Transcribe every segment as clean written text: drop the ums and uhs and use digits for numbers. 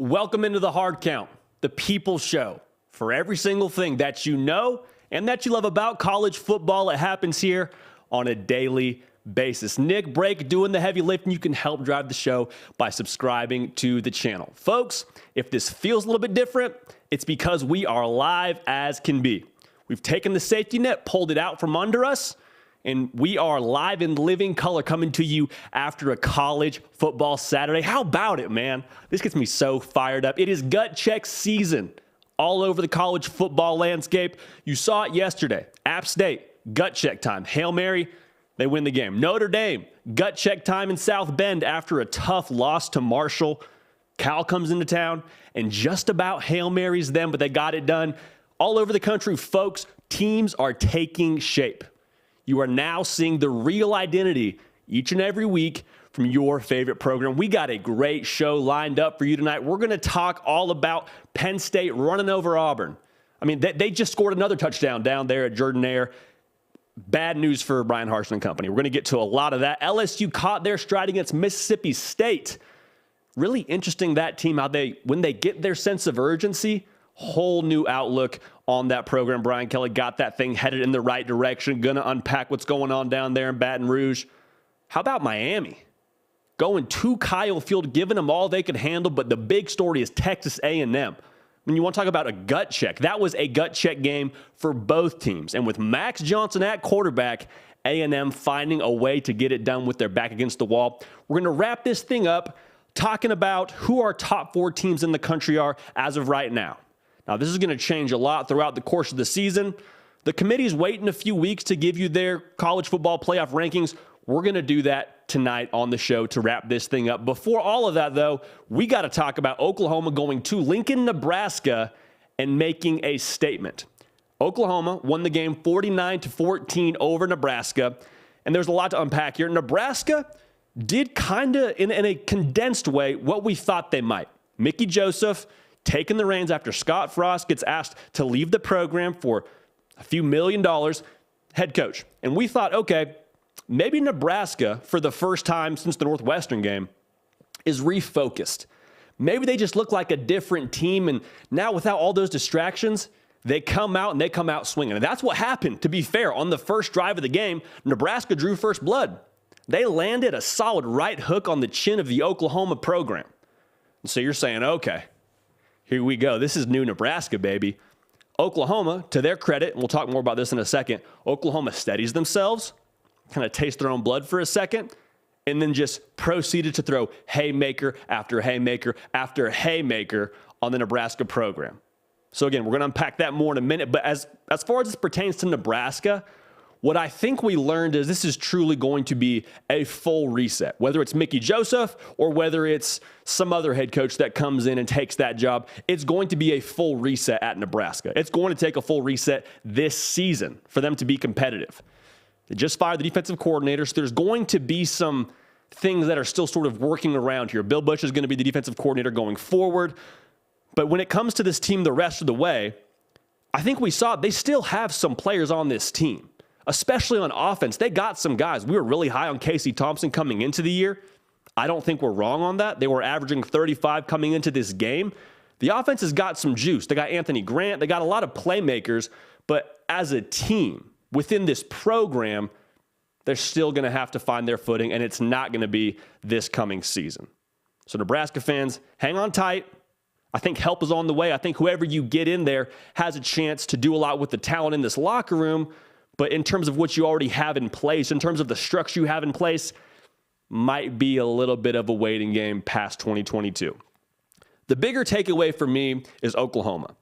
Welcome into the Hard Count, the People's Show. For every single thing that you know and that you love about college football, it happens here on a daily basis. Nick Brake doing the heavy lifting. You can help drive the show by subscribing to the channel. Folks, if this feels a little bit different, it's because we are live as can be. We've taken the safety net, pulled it out from under us, and we are live in living color coming to you after a college football Saturday. How about it, man? This gets me so fired up. It is gut check season all over the college football landscape. You saw it yesterday. App State, gut check time. Hail Mary, they win the game. Notre Dame, gut check time in South Bend after a tough loss to Marshall. Cal comes into town and just about Hail Marys them, but they got it done. All over the country, folks, teams are taking shape. You are now seeing the real identity each and every week from your favorite program. We got a great show lined up for you tonight. We're going to talk all about Penn State running over Auburn. I mean, they just scored another touchdown down there at Jordan-Hare. Bad news for Brian Harsin and company. We're going to get to a lot of that. LSU caught their stride against Mississippi State. Really interesting, that team, how when they get their sense of urgency, whole new outlook on that program. Brian Kelly got that thing headed in the right direction. Going to unpack what's going on down there in Baton Rouge. How about Miami? Going to Kyle Field, giving them all they could handle, but the big story is Texas A&M. When you want to talk about a gut check, that was a gut check game for both teams. And with Max Johnson at quarterback, A&M finding a way to get it done with their back against the wall. We're going to wrap this thing up talking about who our top 4 teams in the country are as of right now. Now, this is going to change a lot throughout the course of the season. The committee's waiting a few weeks to give you their college football playoff rankings. We're going to do that tonight on the show to wrap this thing up. Before all of that, though, we got to talk about Oklahoma going to Lincoln, Nebraska, and making a statement. Oklahoma won the game 49-14 over Nebraska, and there's a lot to unpack here. Nebraska did kind of, in a condensed way, what we thought they might. Mickey Joseph taking the reins after Scott Frost gets asked to leave the program for a few $1 million, head coach. And we thought, okay, maybe Nebraska, for the first time since the Northwestern game, is refocused. Maybe they just look like a different team, and now without all those distractions, they come out swinging. And that's what happened, to be fair. On the first drive of the game, Nebraska drew first blood. They landed a solid right hook on the chin of the Oklahoma program. And so you're saying, okay, here we go. This is new Nebraska, baby. Oklahoma, to their credit, and we'll talk more about this in a second, Oklahoma steadies themselves, kind of taste their own blood for a second, and then just proceeded to throw haymaker after haymaker after haymaker on the Nebraska program. So again, we're going to unpack that more in a minute, but as far as this pertains to Nebraska, what I think we learned is this is truly going to be a full reset, whether it's Mickey Joseph or whether it's some other head coach that comes in and takes that job. It's going to be a full reset at Nebraska. It's going to take a full reset this season for them to be competitive. They just fired the defensive coordinator, so there's going to be some things that are still sort of working around here. Bill Busch is going to be the defensive coordinator going forward. But when it comes to this team the rest of the way, I think we saw they still have some players on this team. Especially on offense, they got some guys. We were really high on Casey Thompson coming into the year. I don't think we're wrong on that. They were averaging 35 coming into this game. The offense has got some juice. They got Anthony Grant. They got a lot of playmakers. But as a team, within this program, they're still going to have to find their footing, and it's not going to be this coming season. So Nebraska fans, hang on tight. I think help is on the way. I think whoever you get in there has a chance to do a lot with the talent in this locker room. But in terms of what you already have in place, in terms of the structure you have in place, might be a little bit of a waiting game past 2022. The bigger takeaway for me is Oklahoma.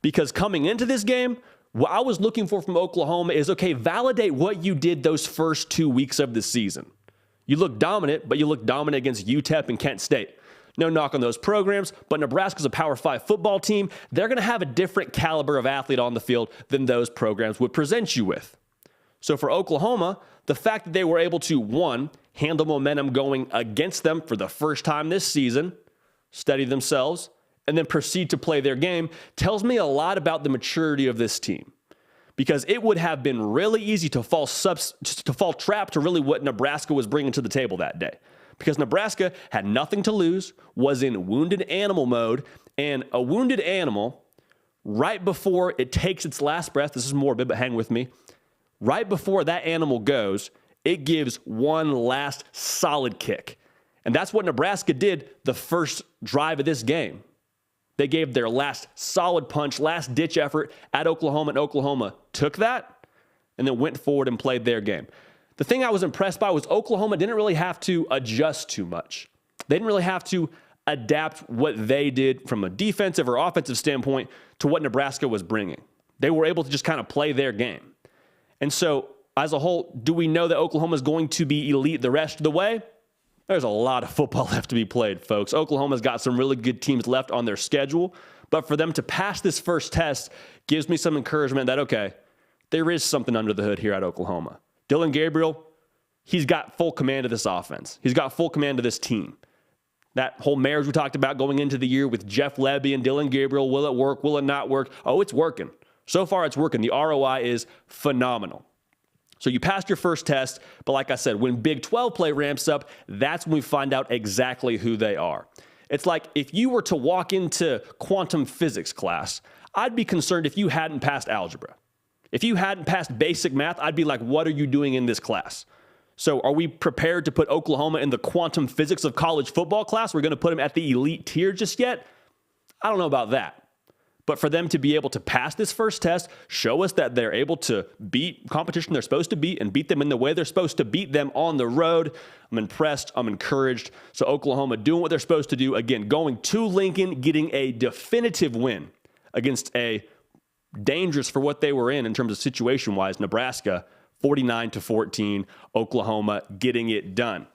Because coming into this game, what I was looking for from Oklahoma is, okay, validate what you did those first 2 weeks of the season. You look dominant, but you look dominant against UTEP and Kent State. No knock on those programs, but Nebraska's a Power 5 football team. They're going to have a different caliber of athlete on the field than those programs would present you with. So for Oklahoma, the fact that they were able to, one, handle momentum going against them for the first time this season, steady themselves, and then proceed to play their game, tells me a lot about the maturity of this team. Because it would have been really easy to fall trap to really what Nebraska was bringing to the table that day. because Nebraska had nothing to lose, was in wounded animal mode, and a wounded animal, right before it takes its last breath, this is morbid, but hang with me, right before that animal goes, it gives one last solid kick. And that's what Nebraska did the first drive of this game. They gave their last solid punch, last ditch effort at Oklahoma, and Oklahoma took that and then went forward and played their game. The thing I was impressed by was Oklahoma didn't really have to adjust too much. They didn't really have to adapt what they did from a defensive or offensive standpoint to what Nebraska was bringing. They were able to just kind of play their game. And so, as a whole, do we know that Oklahoma is going to be elite the rest of the way? There's a lot of football left to be played, folks. Oklahoma's got some really good teams left on their schedule, but for them to pass this first test gives me some encouragement that, okay, there is something under the hood here at Oklahoma. Dillon Gabriel, he's got full command of this offense. He's got full command of this team. That whole marriage we talked about going into the year with Jeff Lebby and Dillon Gabriel, will it work? Will it not work? Oh, it's working. So far, it's working. The ROI is phenomenal. So you passed your first test, but like I said, when Big 12 play ramps up, that's when we find out exactly who they are. It's like if you were to walk into quantum physics class, I'd be concerned if you hadn't passed algebra. If you hadn't passed basic math, I'd be like, what are you doing in this class? So are we prepared to put Oklahoma in the quantum physics of college football class? We're going to put them at the elite tier just yet? I don't know about that. But for them to be able to pass this first test, show us that they're able to beat competition they're supposed to beat and beat them in the way they're supposed to beat them on the road, I'm impressed. I'm encouraged. So Oklahoma doing what they're supposed to do. Again, going to Lincoln, getting a definitive win against a dangerous for what they were in terms of situation-wise, Nebraska, 49-14, Oklahoma getting it done.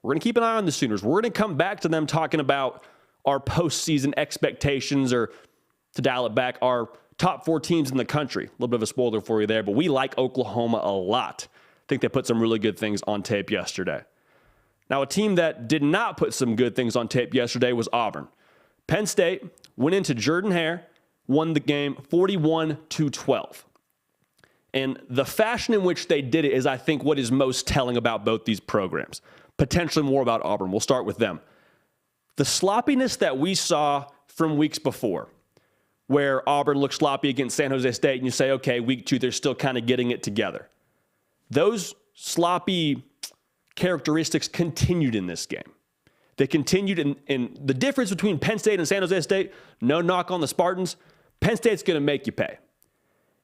We're going to keep an eye on the Sooners. We're going to come back to them talking about our postseason expectations, or to dial it back, our top 4 teams in the country. A little bit of a spoiler for you there, but we like Oklahoma a lot. I think they put some really good things on tape yesterday. Now, a team that did not put some good things on tape yesterday was Auburn. Penn State went into Jordan-Hare, won the game 41-12. And the fashion in which they did it is, I think, what is most telling about both these programs. Potentially more about Auburn. We'll start with them. The sloppiness that we saw from weeks before, where Auburn looked sloppy against San Jose State, and you say, okay, week 2, they're still kind of getting it together. Those sloppy characteristics continued in this game. They continued in the difference between Penn State and San Jose State, no knock on the Spartans, Penn State's going to make you pay.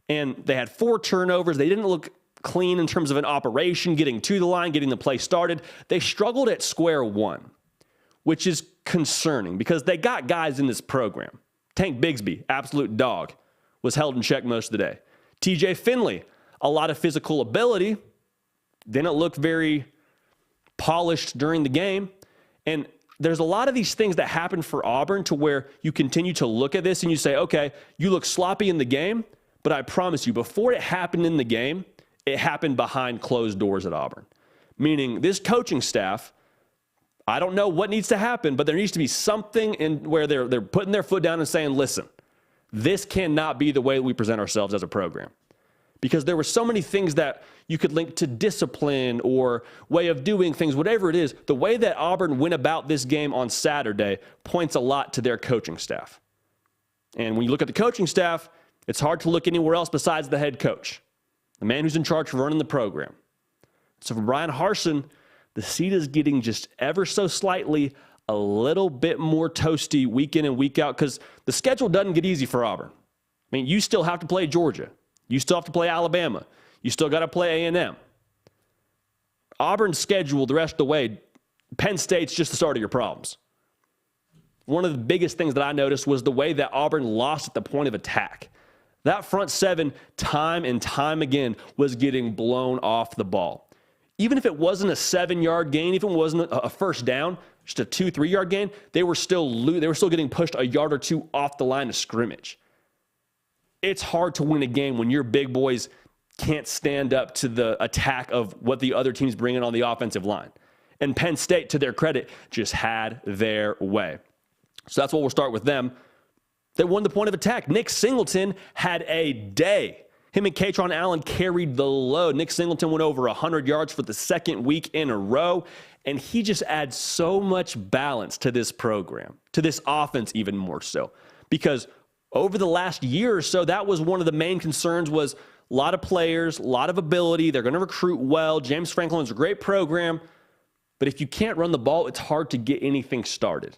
And they had 4 turnovers. They didn't look clean in terms of an operation, getting to the line, getting the play started. They struggled at square one, which is concerning because they got guys in this program. Tank Bigsby, absolute dog, was held in check most of the day. TJ Finley, a lot of physical ability, didn't look very polished during the game. And there's a lot of these things that happen for Auburn to where you continue to look at this and you say, okay, you look sloppy in the game, but I promise you, before it happened in the game, it happened behind closed doors at Auburn. Meaning this coaching staff, I don't know what needs to happen, but there needs to be something in where they're putting their foot down and saying, listen, this cannot be the way we present ourselves as a program. Because there were so many things that you could link to discipline or way of doing things, whatever it is. The way that Auburn went about this game on Saturday points a lot to their coaching staff. And when you look at the coaching staff, it's hard to look anywhere else besides the head coach, the man who's in charge of running the program. So for Brian Harsin, the seat is getting just ever so slightly a little bit more toasty week in and week out because the schedule doesn't get easy for Auburn. I mean, you still have to play Georgia. You still have to play Alabama. You still got to play A&M. Auburn's schedule the rest of the way, Penn State's just the start of your problems. One of the biggest things that I noticed was the way that Auburn lost at the point of attack. That front 7, time and time again, was getting blown off the ball. Even if it wasn't a 7-yard gain, even if it wasn't a first down, just a 2-3-yard gain, they were still getting pushed a yard or 2 off the line of scrimmage. It's hard to win a game when your big boys can't stand up to the attack of what the other team's bringing on the offensive line. And Penn State, to their credit, just had their way. So that's what we'll start with them. They won the point of attack. Nick Singleton had a day. Him and Katron Allen carried the load. Nick Singleton went over 100 yards for the second week in a row, and he just adds so much balance to this program, to this offense even more so. Because over the last year or so, that was one of the main concerns, was a lot of players, a lot of ability. They're going to recruit well. James Franklin's a great program. But if you can't run the ball, it's hard to get anything started.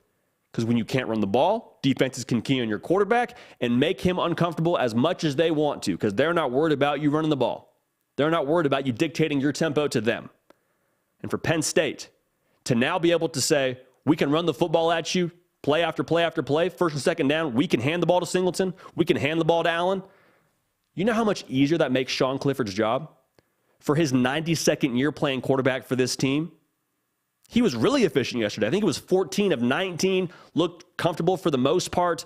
Because when you can't run the ball, defenses can key on your quarterback and make him uncomfortable as much as they want to, because they're not worried about you running the ball. They're not worried about you dictating your tempo to them. And for Penn State to now be able to say, we can run the football at you, play after play after play, first and second down, we can hand the ball to Singleton, we can hand the ball to Allen. You know how much easier that makes Sean Clifford's job? For his 92nd year playing quarterback for this team, he was really efficient yesterday. I think it was 14 of 19, looked comfortable for the most part,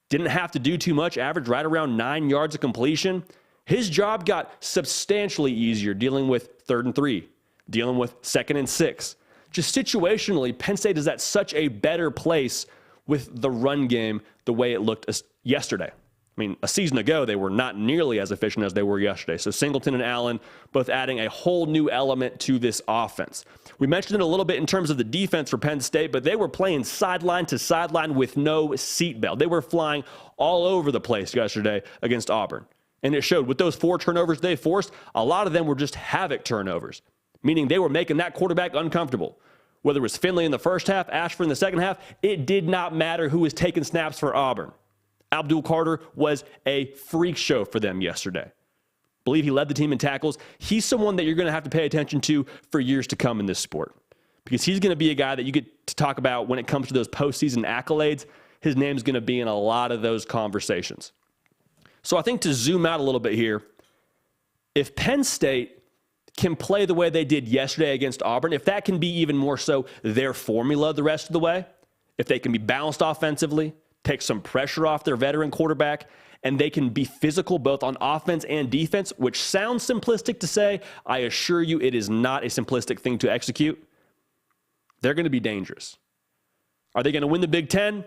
didn't have to do too much, averaged right around 9 yards of completion. His job got substantially easier dealing with 3rd and 3, dealing with 2nd and 6. Just situationally, Penn State is at such a better place with the run game the way it looked yesterday. I mean, a season ago, they were not nearly as efficient as they were yesterday. So Singleton and Allen both adding a whole new element to this offense. We mentioned it a little bit in terms of the defense for Penn State, but they were playing sideline to sideline with no seatbelt. They were flying all over the place yesterday against Auburn. And it showed with those 4 turnovers they forced, a lot of them were just havoc turnovers, meaning they were making that quarterback uncomfortable. Whether it was Finley in the first half, Ashford in the second half, it did not matter who was taking snaps for Auburn. Abdul Carter was a freak show for them yesterday. Believe he led the team in tackles. He's someone that you're going to have to pay attention to for years to come in this sport, because he's going to be a guy that you get to talk about when it comes to those postseason accolades. His name's going to be in a lot of those conversations. So I think to zoom out a little bit here, if Penn State can play the way they did yesterday against Auburn, if that can be even more so their formula the rest of the way, if they can be balanced offensively, take some pressure off their veteran quarterback, and they can be physical both on offense and defense, which sounds simplistic to say. I assure you it is not a simplistic thing to execute. They're going to be dangerous. Are they going to win the Big Ten?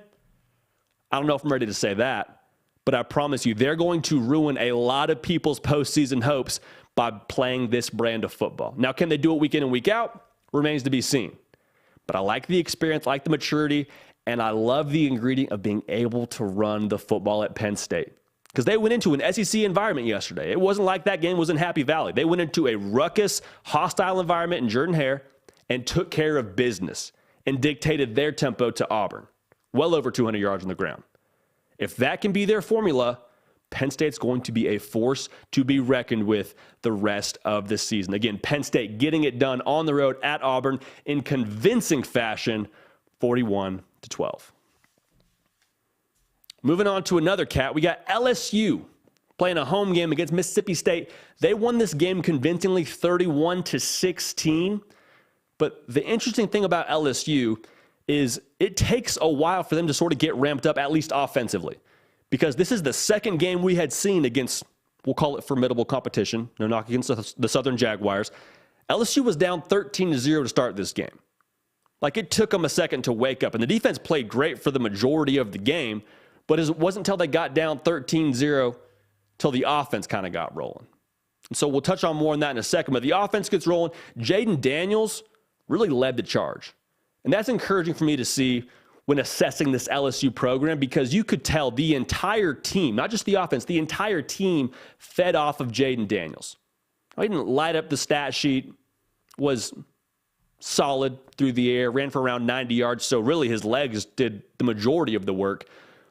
I don't know if I'm ready to say that, but I promise you they're going to ruin a lot of people's postseason hopes by playing this brand of football. Now, can they do it week in and week out? Remains to be seen. But I like the experience, I like the maturity, and I love the ingredient of being able to run the football at Penn State. Because they went into an SEC environment yesterday. It wasn't like that game was in Happy Valley. They went into a ruckus, hostile environment in Jordan-Hare and took care of business and dictated their tempo to Auburn. Well over 200 yards on the ground. If that can be their formula, Penn State's going to be a force to be reckoned with the rest of the season. Again, Penn State getting it done on the road at Auburn in convincing fashion, 41-12. Moving on to another cat, we got LSU playing a home game against Mississippi State. They won this game convincingly 31-16. But the interesting thing about LSU is it takes a while for them to sort of get ramped up, at least offensively. Because this is the second game we had seen against, we'll call it formidable competition, no knock against the Southern Jaguars. LSU was down 13-0 to start this game. Like, it took them a second to wake up. And the defense played great for the majority of the game, but it wasn't until they got down 13-0 till the offense kind of got rolling. And so we'll touch on more on that in a second. But the offense gets rolling. Jaden Daniels really led the charge. And that's encouraging for me to see when assessing this LSU program, because you could tell the entire team, not just the offense, the entire team fed off of Jaden Daniels. He didn't light up the stat sheet, was solid through the air, ran for around 90 yards, so really his legs did the majority of the work.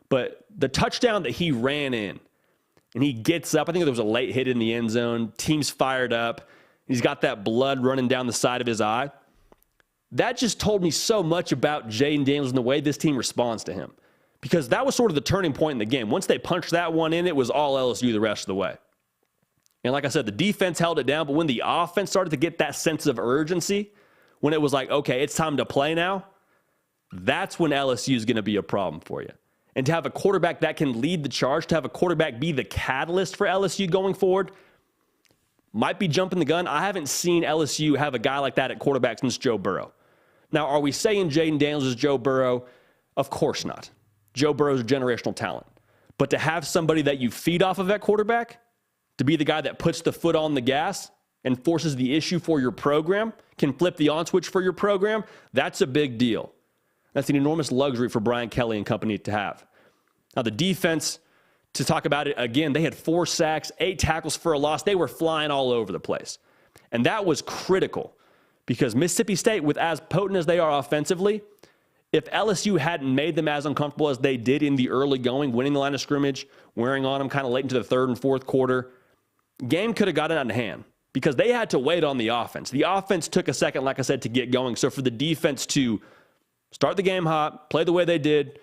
But the touchdown that he ran in, and he gets up, I think there was a late hit in the end zone, team's fired up, he's got that blood running down the side of his eye. That just told me so much about Jaden Daniels and the way this team responds to him. Because that was sort of the turning point in the game. Once they punched that one in, it was all LSU the rest of the way. And like I said, the defense held it down, but when the offense started to get that sense of urgency, when it was like, okay, it's time to play now, that's when LSU is going to be a problem for you. And to have a quarterback that can lead the charge, to have a quarterback be the catalyst for LSU going forward, might be jumping the gun. I haven't seen LSU have a guy like that at quarterback since Joe Burrow. Now, are we saying Jaden Daniels is Joe Burrow? Of course not. Joe Burrow's a generational talent. But to have somebody that you feed off of at quarterback, to be the guy that puts the foot on the gas and forces the issue for your program, can flip the on switch for your program, that's a big deal. That's an enormous luxury for Brian Kelly and company to have. Now, the defense, to talk about it again, they had 4 sacks, 8 tackles for a loss. They were flying all over the place. And that was critical because Mississippi State, with as potent as they are offensively, if LSU hadn't made them as uncomfortable as they did in the early going, winning the line of scrimmage, wearing on them kind of late into the third and fourth quarter, game could have gotten out of hand because they had to wait on the offense. The offense took a second, like I said, to get going. So for the defense to start the game hot, play the way they did,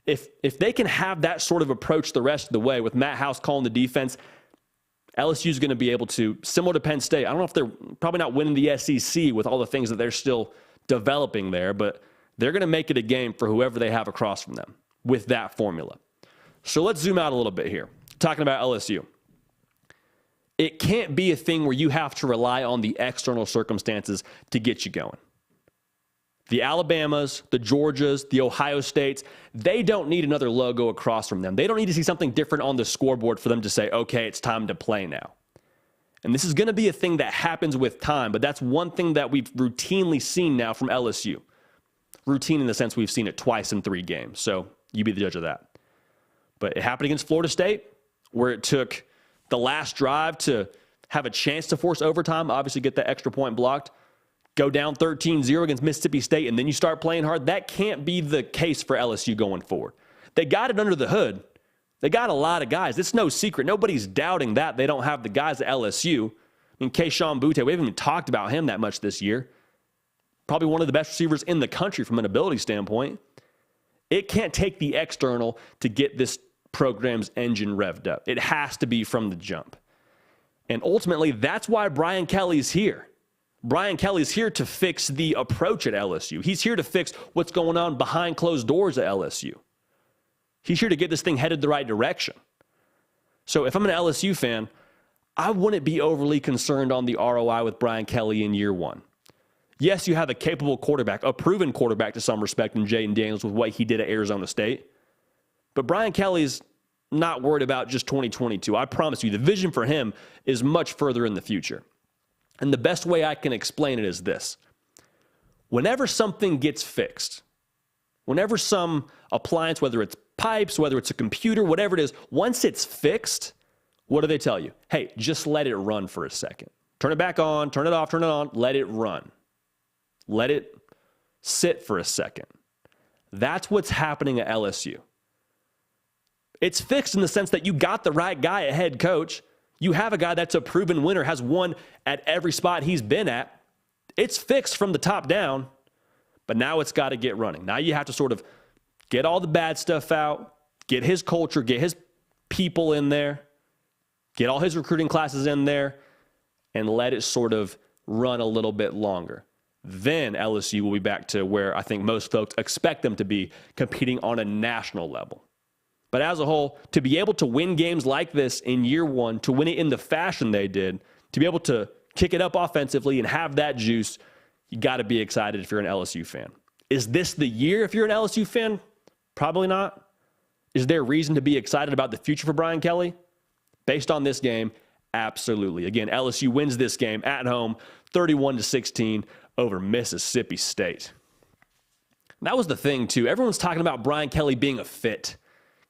if they can have that sort of approach the rest of the way with Matt House calling the defense, LSU is going to be able to, similar to Penn State, I don't know if they're probably not winning the SEC with all the things that they're still developing there, but they're going to make it a game for whoever they have across from them with that formula. So let's zoom out a little bit here. Talking about LSU. It can't be a thing where you have to rely on the external circumstances to get you going. The Alabamas, the Georgias, the Ohio States, they don't need another logo across from them. They don't need to see something different on the scoreboard for them to say, okay, it's time to play now. And this is going to be a thing that happens with time, but that's one thing that we've routinely seen now from LSU. Routine in the sense we've seen it twice in 3 games, so you be the judge of that. But it happened against Florida State, where it took the last drive to have a chance to force overtime, obviously get that extra point blocked, go down 13-0 against Mississippi State, and then you start playing hard. That can't be the case for LSU going forward. They got it under the hood. They got a lot of guys. It's no secret. Nobody's doubting that they don't have the guys at LSU. I mean, Keyshawn Butte, we haven't even talked about him that much this year. Probably one of the best receivers in the country from an ability standpoint. It can't take the external to get this program's engine revved up. It has to be from the jump. And ultimately, that's why Brian Kelly's here. Brian Kelly's here to fix the approach at LSU. He's here to fix what's going on behind closed doors at LSU. He's here to get this thing headed the right direction. So if I'm an LSU fan, I wouldn't be overly concerned on the ROI with Brian Kelly in year 1. Yes, you have a capable quarterback, a proven quarterback to some respect in Jayden Daniels with what he did at Arizona State. But Brian Kelly's not worried about just 2022. I promise you, the vision for him is much further in the future. And the best way I can explain it is this. Whenever something gets fixed, whenever some appliance, whether it's pipes, whether it's a computer, whatever it is, once it's fixed, what do they tell you? Hey, just let it run for a second. Turn it back on, turn it off, turn it on, let it run. Let it sit for a second. That's what's happening at LSU. It's fixed in the sense that you got the right guy at head coach. You have a guy that's a proven winner, has won at every spot he's been at. It's fixed from the top down, but now it's got to get running. Now you have to sort of get all the bad stuff out, get his culture, get his people in there, get all his recruiting classes in there, and let it sort of run a little bit longer. Then LSU will be back to where I think most folks expect them to be, competing on a national level. But as a whole, to be able to win games like this in year 1, to win it in the fashion they did, to be able to kick it up offensively and have that juice, you got to be excited if you're an LSU fan. Is this the year if you're an LSU fan? Probably not. Is there reason to be excited about the future for Brian Kelly? Based on this game, absolutely. Again, LSU wins this game at home, 31-16 over Mississippi State. That was the thing, too. Everyone's talking about Brian Kelly being a fit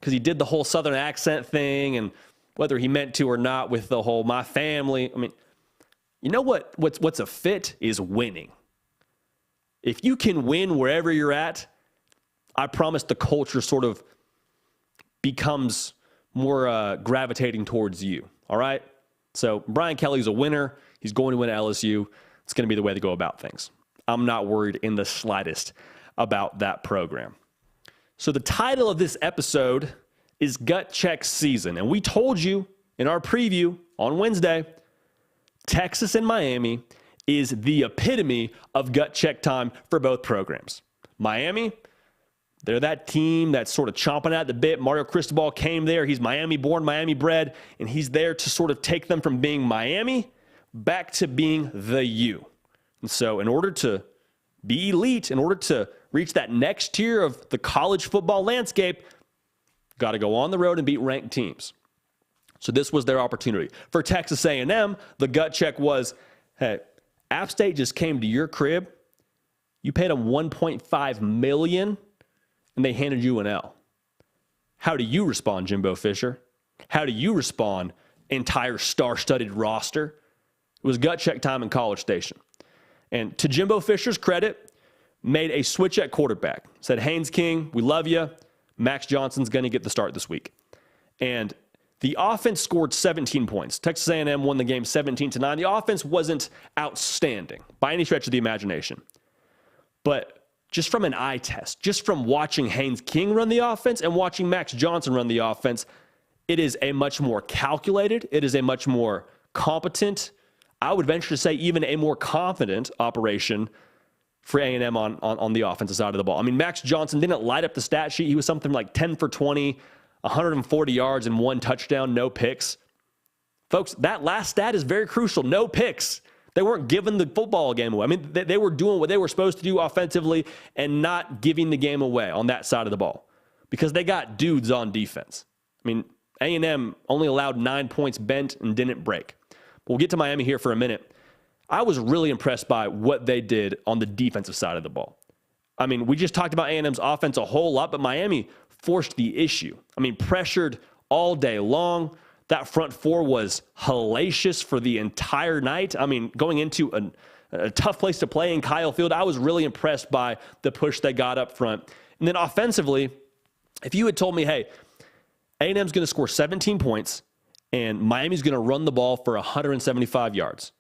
because he did the whole Southern accent thing, and whether he meant to or not with the whole my family. I mean, you know what's a fit is winning. If you can win wherever you're at, I promise the culture sort of becomes more gravitating towards you, all right? So Brian Kelly's a winner. He's going to win at LSU. It's going to be the way to go about things. I'm not worried in the slightest about that program. So the title of this episode is Gut Check Season. And we told you in our preview on Wednesday, Texas and Miami is the epitome of gut check time for both programs. Miami, they're that team that's sort of chomping at the bit. Mario Cristobal came there. He's Miami-born, Miami-bred, and he's there to sort of take them from being Miami back to being the U. And so in order to be elite, in order to reach that next tier of the college football landscape, got to go on the road and beat ranked teams. So this was their opportunity. For Texas A&M, the gut check was, hey, App State just came to your crib. You paid them $1.5 million, and they handed you an L. How do you respond, Jimbo Fisher? How do you respond, entire star-studded roster? It was gut check time in College Station. And to Jimbo Fisher's credit, made a switch at quarterback. Said, Haynes King, we love you. Max Johnson's going to get the start this week. And the offense scored 17 points. Texas A&M won the game 17-9. The offense wasn't outstanding by any stretch of the imagination. But just from an eye test, just from watching Haynes King run the offense and watching Max Johnson run the offense, it is a much more calculated, it is a much more competent, I would venture to say even a more confident operation for A&M on the offensive side of the ball. I mean, Max Johnson didn't light up the stat sheet. He was something like 10 for 20, 140 yards and 1 touchdown, no picks. Folks, that last stat is very crucial. No picks. They weren't giving the football game away. I mean, they were doing what they were supposed to do offensively and not giving the game away on that side of the ball because they got dudes on defense. I mean, A&M only allowed 9 points bent and didn't break. But we'll get to Miami here for a minute. I was really impressed by what they did on the defensive side of the ball. I mean, we just talked about A&M's offense a whole lot, but Miami forced the issue. I mean, pressured all day long. That front four was hellacious for the entire night. I mean, going into a tough place to play in Kyle Field, I was really impressed by the push they got up front. And then offensively, if you had told me, hey, A&M's going to score 17 points and Miami's going to run the ball for 175 yards,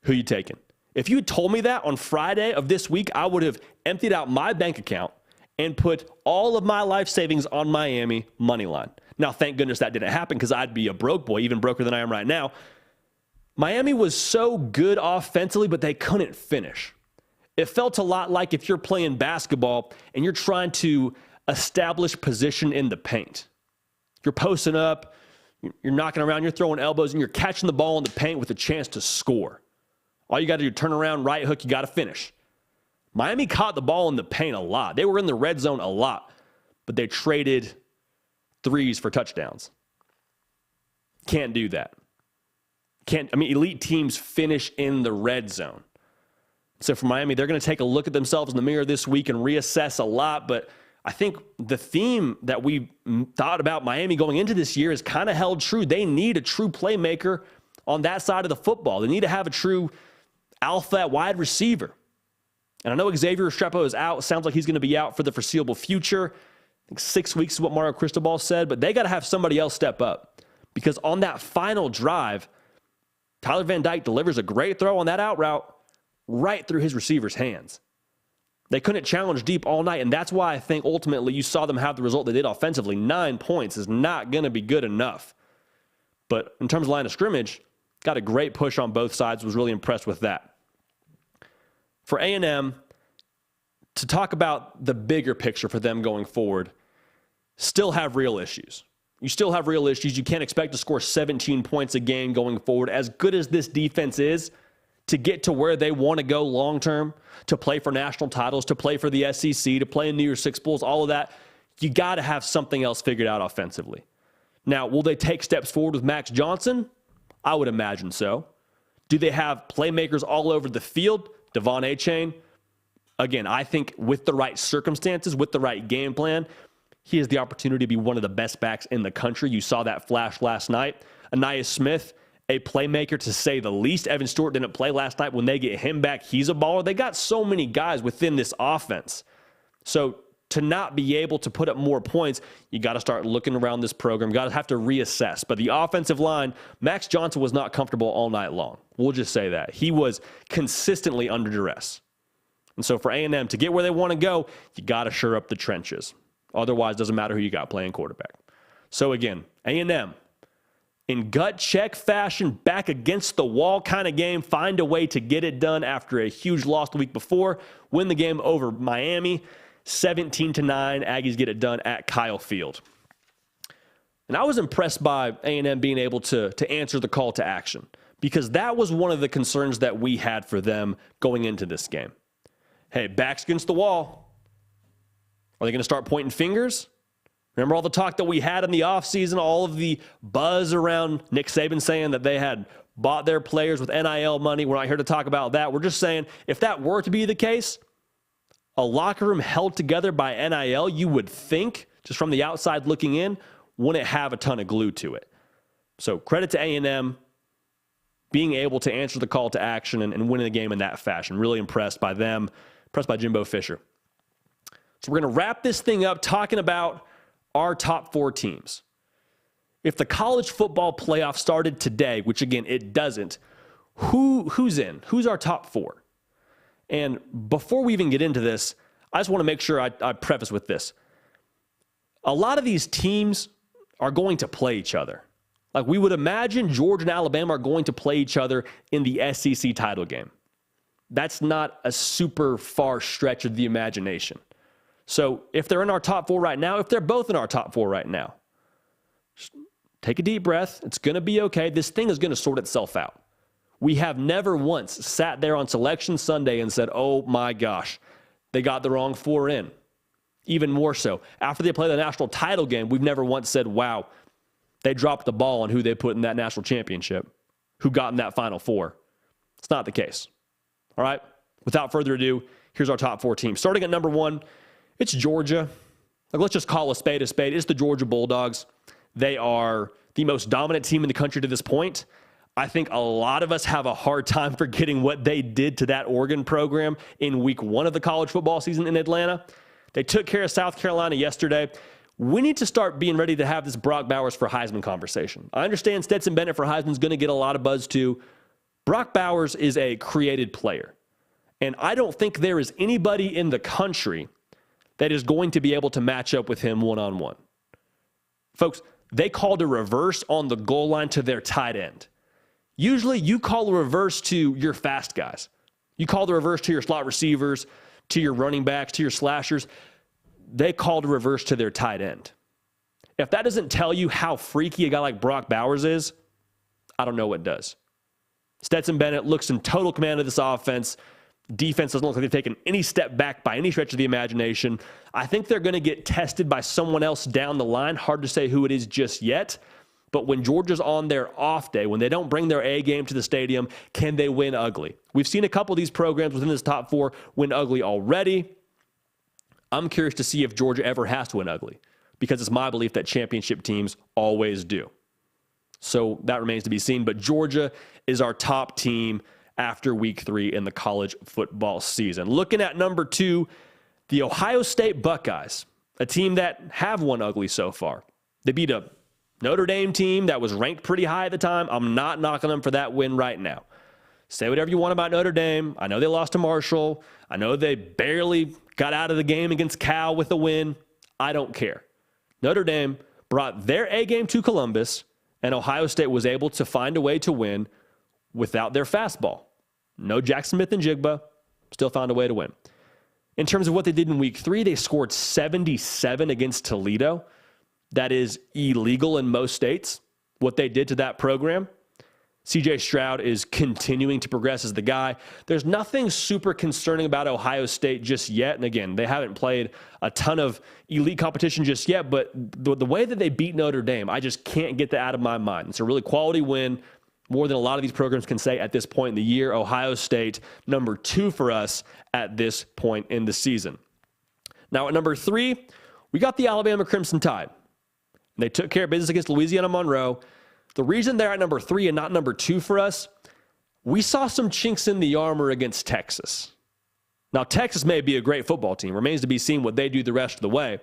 who you taking? If you had told me that on Friday of this week, I would have emptied out my bank account and put all of my life savings on Miami money line. Now, thank goodness that didn't happen because I'd be a broke boy, even broker than I am right now. Miami was so good offensively, but they couldn't finish. It felt a lot like if you're playing basketball and you're trying to establish position in the paint. You're posting up, you're knocking around, you're throwing elbows, and you're catching the ball in the paint with a chance to score. All you got to do, turn around, right hook, you got to finish. Miami caught the ball in the paint a lot. They were in the red zone a lot, but they traded threes for touchdowns. Can't do that. Elite teams finish in the red zone. So for Miami, they're going to take a look at themselves in the mirror this week and reassess a lot, but I think the theme that we thought about Miami going into this year is kind of held true. They need a true playmaker on that side of the football. They need to have a true alpha at wide receiver. And I know Xavier Restrepo is out. Sounds like he's going to be out for the foreseeable future. I think 6 weeks is what Mario Cristobal said, but they got to have somebody else step up because on that final drive, Tyler Van Dyke delivers a great throw on that out route right through his receiver's hands. They couldn't challenge deep all night, and that's why I think ultimately you saw them have the result they did offensively. 9 points is not going to be good enough. But in terms of line of scrimmage, got a great push on both sides, was really impressed with that. For A&M, to talk about the bigger picture for them going forward, still have real issues. You still have real issues. You can't expect to score 17 points a game going forward. As good as this defense is, to get to where they want to go long-term, to play for national titles, to play for the SEC, to play in New Year's Six Bowls, all of that, you got to have something else figured out offensively. Now, will they take steps forward with Max Johnson? I would imagine so. Do they have playmakers all over the field? Devon Achane? Again, I think with the right circumstances, with the right game plan, he has the opportunity to be one of the best backs in the country. You saw that flash last night. Ainias Smith, a playmaker to say the least. Evan Stewart didn't play last night. When they get him back, he's a baller. They got so many guys within this offense. So to not be able to put up more points, you got to start looking around this program. Got to have to reassess. But the offensive line, Max Johnson was not comfortable all night long. We'll just say that. He was consistently under duress. And so for A&M to get where they want to go, you got to shore up the trenches. Otherwise, it doesn't matter who you got playing quarterback. So again, A&M, in gut check fashion, back against the wall kind of game, find a way to get it done after a huge loss the week before, win the game over Miami, 17-9. Aggies get it done at Kyle Field. And I was impressed by A&M being able to answer the call to action because that was one of the concerns that we had for them going into this game. Hey, backs against the wall. Are they going to start pointing fingers? Remember all the talk that we had in the offseason, all of the buzz around Nick Saban saying that they had bought their players with NIL money. We're not here to talk about that. We're just saying if that were to be the case, a locker room held together by NIL, you would think, just from the outside looking in, wouldn't have a ton of glue to it. So credit to A&M being able to answer the call to action and winning the game in that fashion. Really impressed by them, impressed by Jimbo Fisher. So we're going to wrap this thing up talking about our top 4 teams. If the college football playoff started today, which again, it doesn't, who's in? Who's our top 4? And before we even get into this, I just want to make sure I preface with this. A lot of these teams are going to play each other. Like we would imagine Georgia and Alabama are going to play each other in the SEC title game. That's not a super far stretch of the imagination. So if they're in our top 4 right now, if they're both in our top 4 right now, just take a deep breath. It's going to be okay. This thing is going to sort itself out. We have never once sat there on Selection Sunday and said, oh my gosh, they got the wrong 4 in. Even more so, after they play the national title game, we've never once said, wow, they dropped the ball on who they put in that national championship, who got in that Final 4. It's not the case. All right, without further ado, here's our top 4 teams. Starting at number 1, it's Georgia. Like, let's just call a spade a spade. It's the Georgia Bulldogs. They are the most dominant team in the country to this point. I think a lot of us have a hard time forgetting what they did to that Oregon program in week 1 of the college football season in Atlanta. They took care of South Carolina yesterday. We need to start being ready to have this Brock Bowers for Heisman conversation. I understand Stetson Bennett for Heisman is going to get a lot of buzz too. Brock Bowers is a created player. And I don't think there is anybody in the country that is going to be able to match up with him one-on-one. Folks, they called a reverse on the goal line to their tight end. Usually you call a reverse to your fast guys. You call the reverse to your slot receivers, to your running backs, to your slashers. They called a reverse to their tight end. If that doesn't tell you how freaky a guy like Brock Bowers is, I don't know what does. Stetson Bennett looks in total command of this offense. Defense doesn't look like they've taken any step back by any stretch of the imagination. I think they're going to get tested by someone else down the line. Hard to say who it is just yet. But when Georgia's on their off day, when they don't bring their A game to the stadium, can they win ugly? We've seen a couple of these programs within this top 4 win ugly already. I'm curious to see if Georgia ever has to win ugly, because it's my belief that championship teams always do. So that remains to be seen. But Georgia is our top team after week 3 in the college football season. Looking at number 2, the Ohio State Buckeyes, a team that have won ugly so far. They beat a Notre Dame team that was ranked pretty high at the time. I'm not knocking them for that win right now. Say whatever you want about Notre Dame. I know they lost to Marshall. I know they barely got out of the game against Cal with a win. I don't care. Notre Dame brought their A game to Columbus, and Ohio State was able to find a way to win without their fastball. No Jackson Smith and Jigba, still found a way to win. In terms of what they did in week 3, they scored 77 against Toledo. That is illegal in most states, what they did to that program. CJ Stroud is continuing to progress as the guy. There's nothing super concerning about Ohio State just yet. And again, they haven't played a ton of elite competition just yet, but the way that they beat Notre Dame, I just can't get that out of my mind. It's a really quality win, more than a lot of these programs can say at this point in the year. Ohio State, number 2 for us at this point in the season. Now at number 3, we got the Alabama Crimson Tide. They took care of business against Louisiana Monroe. The reason they're at number 3 and not number 2 for us, we saw some chinks in the armor against Texas. Now, Texas may be a great football team. Remains to be seen what they do the rest of the way.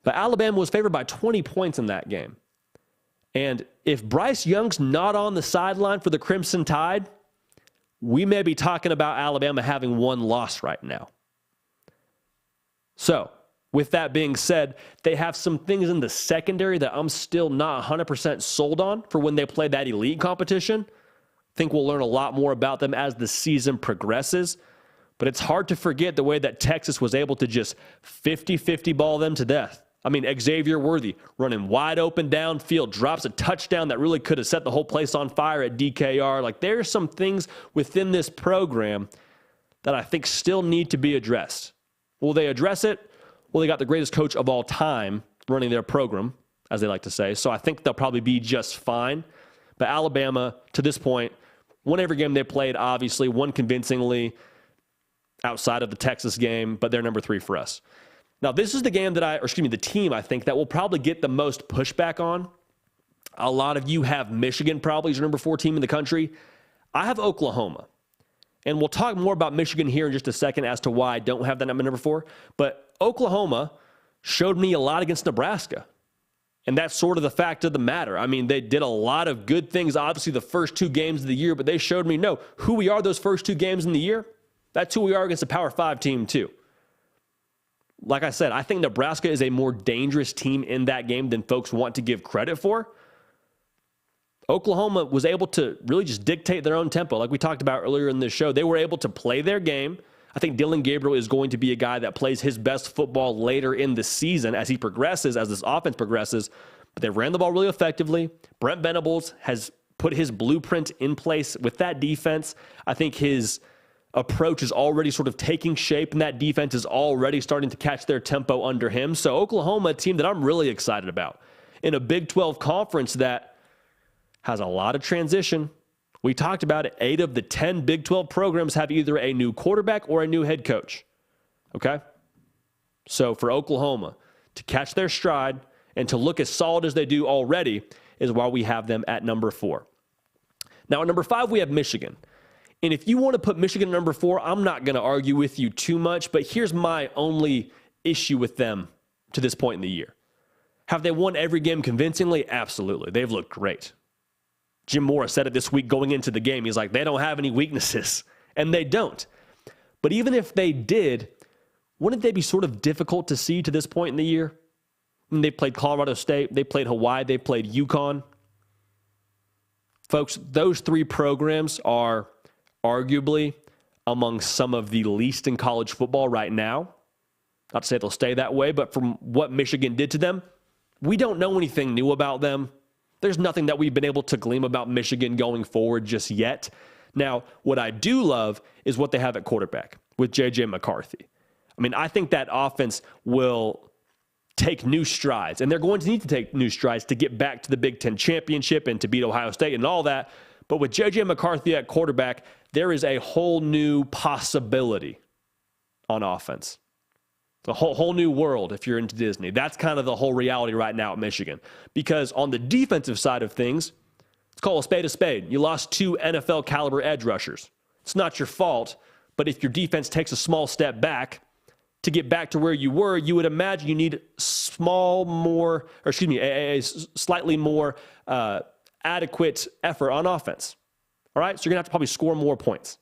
But Alabama was favored by 20 points in that game. And if Bryce Young's not on the sideline for the Crimson Tide, we may be talking about Alabama having one loss right now. So, with that being said, they have some things in the secondary that I'm still not 100% sold on for when they play that elite competition. I think we'll learn a lot more about them as the season progresses. But it's hard to forget the way that Texas was able to just 50-50 ball them to death. I mean, Xavier Worthy running wide open downfield, drops a touchdown that really could have set the whole place on fire at DKR. Like, there are some things within this program that I think still need to be addressed. Will they address it? Well, they got the greatest coach of all time running their program, as they like to say. So I think they'll probably be just fine. But Alabama, to this point, won every game they played, obviously, won convincingly outside of the Texas game, but they're number 3 for us. Now, this is the game that the team, I think, that will probably get the most pushback on. A lot of you have Michigan probably as your number 4 team in the country. I have Oklahoma. And we'll talk more about Michigan here in just a second as to why I don't have that number 4. But Oklahoma showed me a lot against Nebraska. And that's sort of the fact of the matter. I mean, they did a lot of good things, obviously, the first 2 games of the year, but they showed me, no, who we are those first 2 games in the year, that's who we are against a Power 5 team, too. Like I said, I think Nebraska is a more dangerous team in that game than folks want to give credit for. Oklahoma was able to really just dictate their own tempo. Like we talked about earlier in this show, they were able to play their game. I think Dylan Gabriel is going to be a guy that plays his best football later in the season as he progresses, as this offense progresses. But they ran the ball really effectively. Brent Venables has put his blueprint in place with that defense. I think his approach is already sort of taking shape, and that defense is already starting to catch their tempo under him. So Oklahoma, a team that I'm really excited about in a Big 12 conference that has a lot of transition. We talked about it. 8 of the 10 Big 12 programs have either a new quarterback or a new head coach. Okay? So for Oklahoma to catch their stride and to look as solid as they do already is why we have them at number 4. Now at number 5, we have Michigan. And if you want to put Michigan at number 4, I'm not going to argue with you too much, but here's my only issue with them to this point in the year. Have they won every game convincingly? Absolutely. They've looked great. Jim Mora said it this week going into the game. He's like, they don't have any weaknesses, and they don't. But even if they did, wouldn't they be sort of difficult to see to this point in the year? I mean, they played Colorado State, they played Hawaii, they played UConn. Folks, those 3 programs are arguably among some of the least in college football right now. Not to say they'll stay that way, but from what Michigan did to them, we don't know anything new about them. There's nothing that we've been able to glean about Michigan going forward just yet. Now, what I do love is what they have at quarterback with J.J. McCarthy. I mean, I think that offense will take new strides, and they're going to need to take new strides to get back to the Big Ten championship and to beat Ohio State and all that. But with J.J. McCarthy at quarterback, there is a whole new possibility on offense. A whole new world if you're into Disney. That's kind of the whole reality right now at Michigan. Because on the defensive side of things, let's call a spade a spade. You lost 2 NFL caliber edge rushers. It's not your fault, but if your defense takes a small step back to get back to where you were, you would imagine you need a slightly more adequate effort on offense. All right, so you're going to have to probably score more points.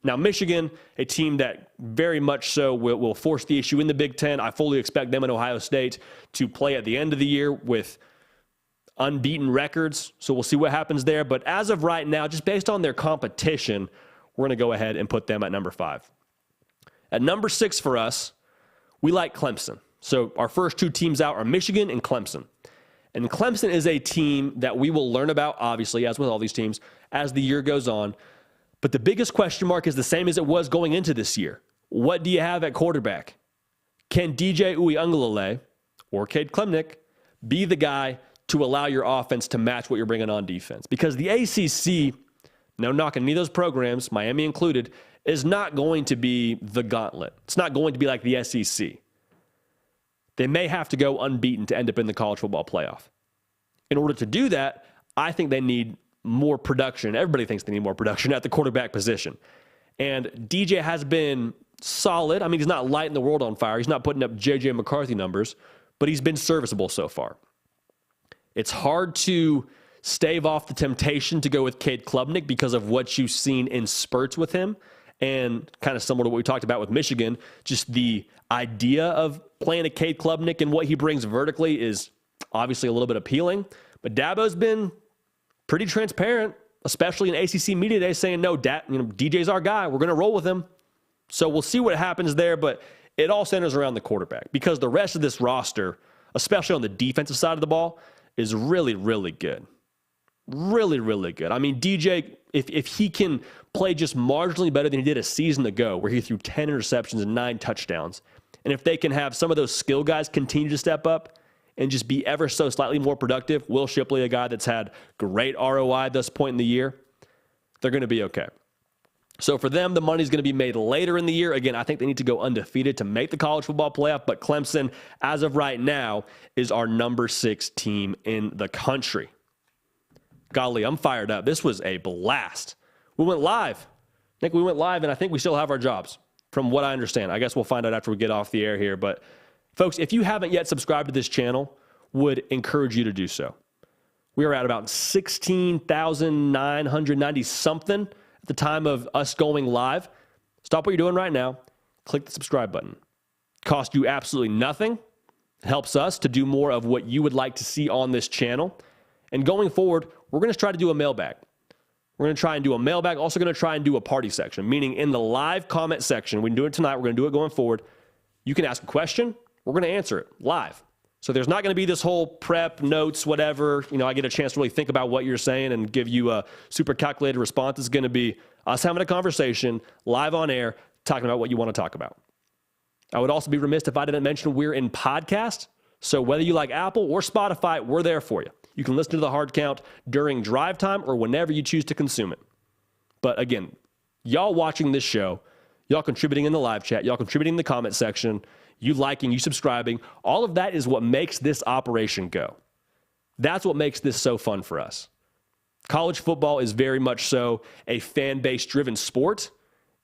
Now, Michigan, a team that very much so will force the issue in the Big Ten. I fully expect them and Ohio State to play at the end of the year with unbeaten records. So we'll see what happens there. But as of right now, just based on their competition, we're going to go ahead and put them at number 5. At number 6 for us, we like Clemson. So our first 2 teams out are Michigan and Clemson. And Clemson is a team that we will learn about, obviously, as with all these teams, as the year goes on. But the biggest question mark is the same as it was going into this year. What do you have at quarterback? Can DJ Uiagalelei or Cade Klubnik be the guy to allow your offense to match what you're bringing on defense? Because the ACC, no knocking any of those programs, Miami included, is not going to be the gauntlet. It's not going to be like the SEC. They may have to go unbeaten to end up in the college football playoff. In order to do that, I think they need more production. Everybody thinks they need more production at the quarterback position. And DJ has been solid. I mean, he's not lighting the world on fire. He's not putting up J.J. McCarthy numbers, but he's been serviceable so far. It's hard to stave off the temptation to go with Cade Klubnik because of what you've seen in spurts with him. And kind of similar to what we talked about with Michigan, just the idea of playing a Cade Klubnik and what he brings vertically is obviously a little bit appealing. But Dabo's been pretty transparent, especially in ACC Media Day, saying, no, DJ's our guy. We're going to roll with him. So we'll see what happens there, but it all centers around the quarterback because the rest of this roster, especially on the defensive side of the ball, is really, really good. Really, really good. I mean, DJ, if he can play just marginally better than he did a season ago, where he threw 10 interceptions and 9 touchdowns, and if they can have some of those skill guys continue to step up, and just be ever so slightly more productive, Will Shipley, a guy that's had great ROI at this point in the year, they're going to be okay. So for them, the money's going to be made later in the year. Again, I think they need to go undefeated to make the college football playoff, but Clemson, as of right now, is our number 6 team in the country. Golly, I'm fired up. This was a blast. We went live. Nick, we went live, and I think we still have our jobs, from what I understand. I guess we'll find out after we get off the air here. But, folks, if you haven't yet subscribed to this channel, would encourage you to do so. We are at about 16,990 something at the time of us going live. Stop what you're doing right now. Click the subscribe button. Cost you absolutely nothing. It helps us to do more of what you would like to see on this channel. And going forward, we're going to try to do a mailbag. We're going to try and do a mailbag. Also going to try and do a party section, meaning in the live comment section. We can do it tonight. We're going to do it going forward. You can ask a question. We're going to answer it live. So there's not going to be this whole prep, notes, whatever. I get a chance to really think about what you're saying and give you a super calculated response. It's going to be us having a conversation live on air, talking about what you want to talk about. I would also be remiss if I didn't mention we're in podcast. So whether you like Apple or Spotify, we're there for you. You can listen to the hard count during drive time or whenever you choose to consume it. But again, y'all watching this show, y'all contributing in the live chat, y'all contributing in the comment section, you liking, you subscribing, all of that is what makes this operation go. That's what makes this so fun for us. College football is very much so a fan base driven sport,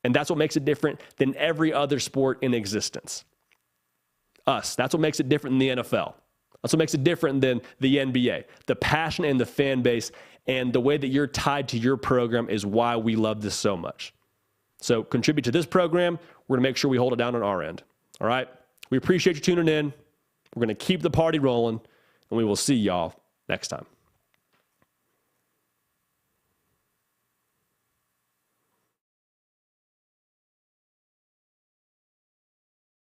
and that's what makes it different than every other sport in existence. That's what makes it different than the NFL. That's what makes it different than the NBA. The passion and the fan base and the way that you're tied to your program is why we love this so much. So contribute to this program. We're going to make sure we hold it down on our end. All right? We appreciate you tuning in. We're going to keep the party rolling, and we will see y'all next time.